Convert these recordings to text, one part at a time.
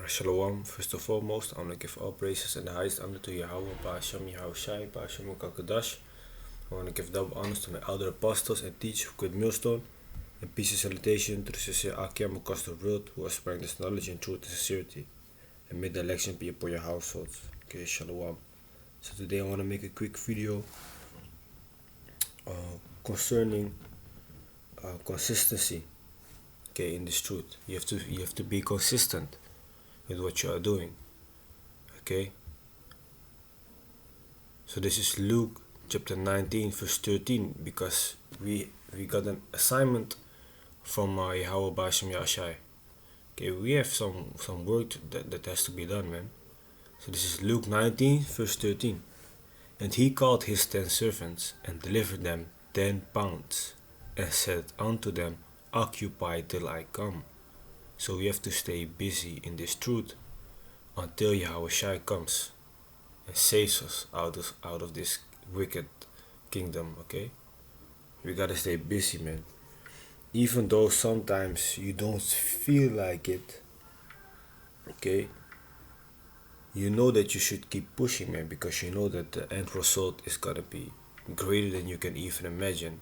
Shalom. First and foremost, I want to give all praises and the highest honor to Yahweh, Ba'ashem Yahushai, Ba'ashem Kakadash. I want to give double honors to my elder apostles and teachers who quit Millstone, and peace and salutation to the sincere Akim across the world who are spreading this knowledge and truth and sincerity. And may the election be upon your households. Okay, Shalom. So today I want to make a quick video concerning consistency. Okay, in this truth, you have to be consistent with what you are doing. Okay, so this is Luke chapter 19 verse 13, because we got an assignment from Yahweh Ba'ashem Yahshai. Okay, we have some work that has to be done, man. So this is Luke 19 verse 13. And he called his 10 servants and delivered them 10 pounds and said unto them, Occupy till I come. So we have to stay busy in this truth until Yahweh Shai comes and saves us out of this wicked kingdom. Okay, we gotta stay busy, man. Even though sometimes you don't feel like it, okay, you know that you should keep pushing, man, because you know that the end result is gonna be greater than you can even imagine.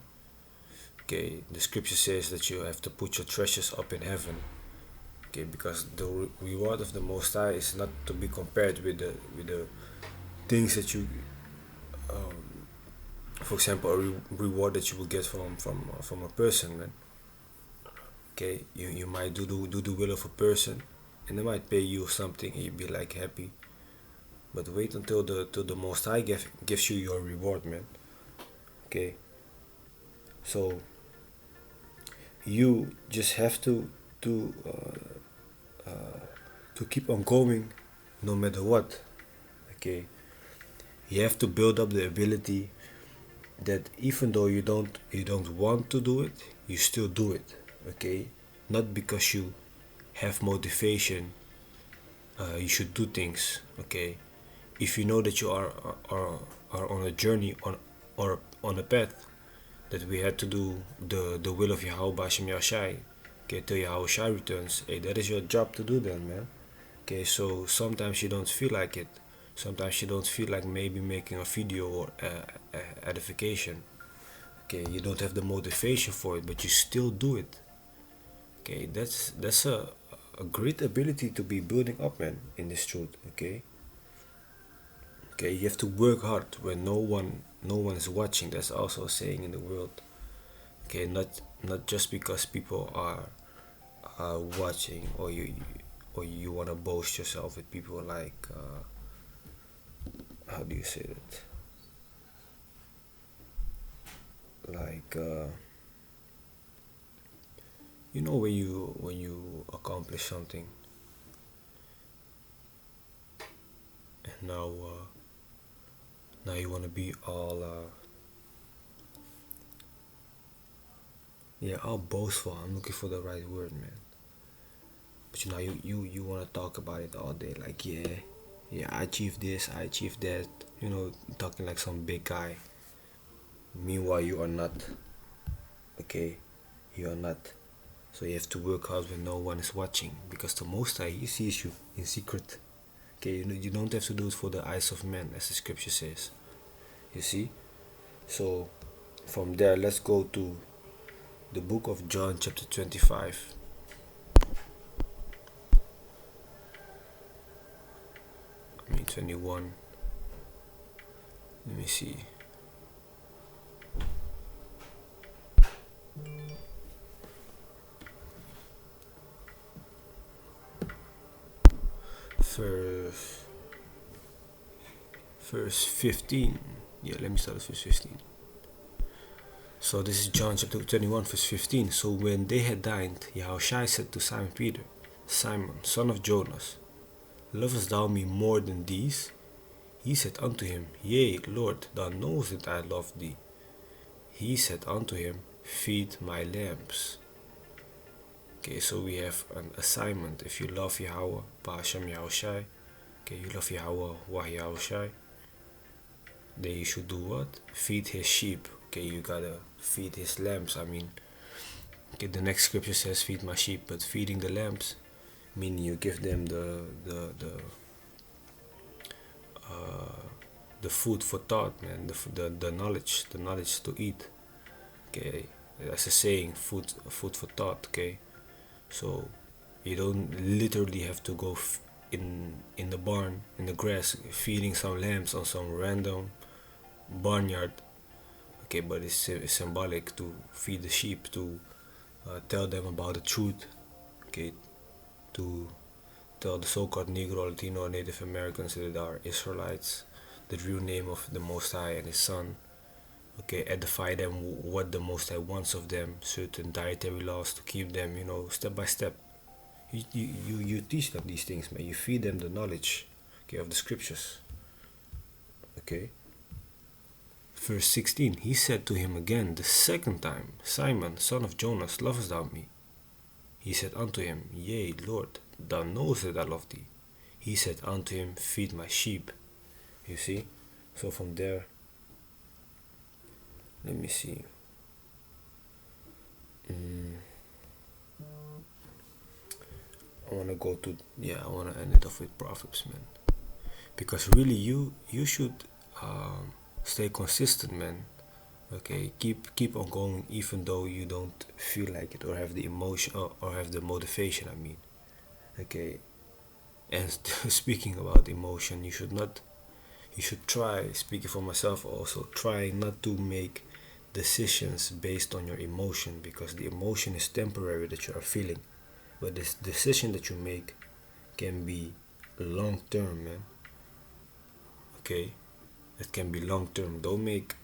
Okay, the scripture says that you have to put your treasures up in heaven. Okay, because the reward of the Most High is not to be compared with the things that you, for example, a reward that you will get from a person, man. Okay, you might do the will of a person, and they might pay you something, and you'll be like happy. But wait until the Most High gives you your reward, man. Okay, so you just have to keep on going no matter what. Okay, you have to build up the ability that even though you don't want to do it, you still do it. Okay, not because you have motivation, you should do things. Okay, if you know that you are on a journey or on a path that we had to do the will of Yahweh Ba'ashem Yahshai, okay, till Yahweh Shai returns. Hey, that is your job to do that, man. Okay, so sometimes you don't feel like it. Sometimes you don't feel like maybe making a video or edification. Okay, you don't have the motivation for it, but you still do it. Okay, that's a great ability to be building up, man, in this truth. Okay, you have to work hard when no one is watching. That's also a saying in the world. Okay, not just because people are watching, or you want to boast yourself with people, like how do you say that, like you know, when you accomplish something, and now you want to be all all boastful. I'm looking for the right word, man. But you know, you want to talk about it all day, like I achieved this, I achieved that, you know, talking like some big guy. Meanwhile, you are not. Okay, you are not. So you have to work hard when no one is watching, because the Most High, He sees you in secret. Okay, you don't have to do it for the eyes of men, as the scripture says. You see? So from there, let's go to the book of John chapter 25. I mean 21. Let me see. Verse 15. Yeah, let me start with verse 15. So this is John chapter 21 verse 15. So when they had dined, Yahushua said to Simon Peter, Simon, son of Jonas, lovest thou me more than these? He said unto him, Yea, Lord, thou knowest that I love thee. He said unto him, Feed my lambs. Okay, so we have an assignment. If you love Yahweh, Ba'ashem Yahushai, okay, you love Yahweh, Wah Yahushai, then you should do what? Feed his sheep. Okay, you gotta feed his lambs. I mean, okay, the next scripture says feed my sheep, but feeding the lambs meaning you give them the food for thought, man, the knowledge to eat. Okay, that's a saying, food for thought. Okay, so you don't literally have to go in the barn, in the grass, feeding some lambs on some random barnyard. Okay, but it's symbolic to feed the sheep, to tell them about the truth. Okay, to tell the so-called Negro, Latino, Native Americans that are Israelites the real name of the Most High and His Son. Okay, edify them what the Most High wants of them, certain dietary laws to keep them, step by step. You teach them these things, man. You feed them the knowledge, okay, of the scriptures. Okay. Verse 16, he said to him again the second time, Simon, son of Jonas, lovest thou me? He said unto him, Yea, Lord, thou knowest that I love thee. He said unto him, Feed my sheep. You see? So from there, let me see. I want to end it off with Proverbs, man. Because really, you should stay consistent, man. Okay, keep on going even though you don't feel like it or have the emotion or have the motivation, I mean. Okay, and speaking about emotion, you should try, speaking for myself also, try not to make decisions based on your emotion, because the emotion is temporary that you are feeling, but this decision that you make can be long term, man. Okay, it can be long term. Don't make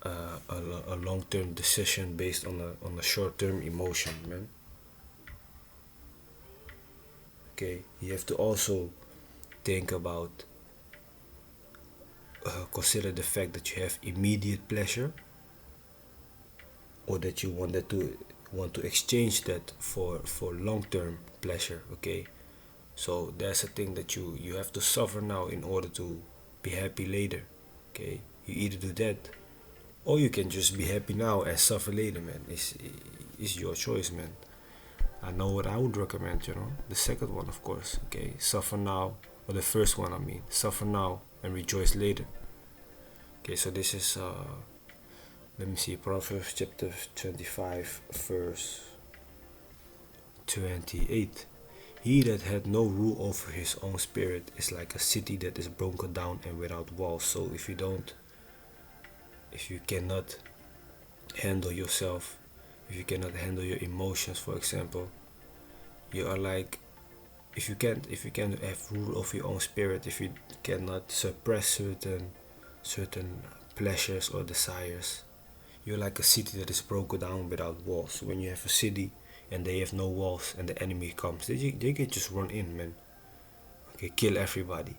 a long term decision based on a short term emotion, man. Okay, you have to also think about, consider the fact that you have immediate pleasure, or that you want to exchange that for long-term pleasure. Okay, so that's a thing that you have to suffer now in order to be happy later. Okay, you either do that, or you can just be happy now and suffer later, man. It's your choice, man. I know what I would recommend, the second one, of course. Okay, suffer now, or the first one, I mean, suffer now and rejoice later. Okay, so this is let me see, Proverbs chapter 25, verse 28. He that had no rule over his own spirit is like a city that is broken down and without walls. So if you cannot handle yourself, if you cannot handle your emotions, for example, you are like, if you can't have rule over your own spirit, if you cannot suppress certain pleasures or desires, you're like a city that is broken down without walls. When you have a city and they have no walls and the enemy comes, they can just run in, man. Okay, kill everybody.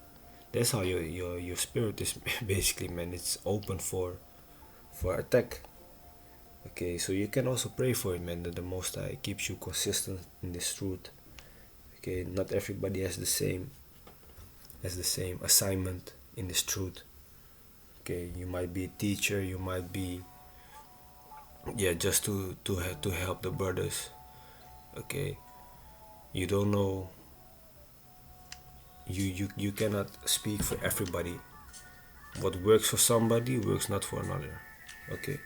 That's how your spirit is basically, man. It's open for attack. Okay, so you can also pray for it, man, that the Most High keeps you consistent in this truth. Okay, not everybody has the same assignment in this truth. Okay, you might be a teacher, you might be just to help the brothers. Okay, you don't know, you cannot speak for everybody. What works for somebody works not for another. Okay,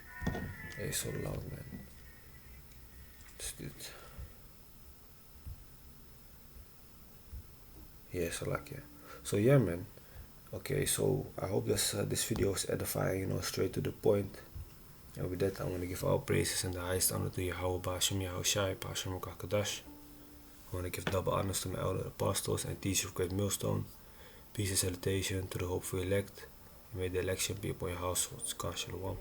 it's so loud, man. It's good. Yeah, so like, yeah. So yeah, man. Okay, so I hope this video is edifying, straight to the point. And with that, I want to give all praises and the highest honor to Yahweh Bashim Yahushai, Pashim Kakadash. I want to give double honors to my elder apostles and teachers of Great Millstone. Peace and salutation to the hopeful elect. May the election be upon your households. God Shalom.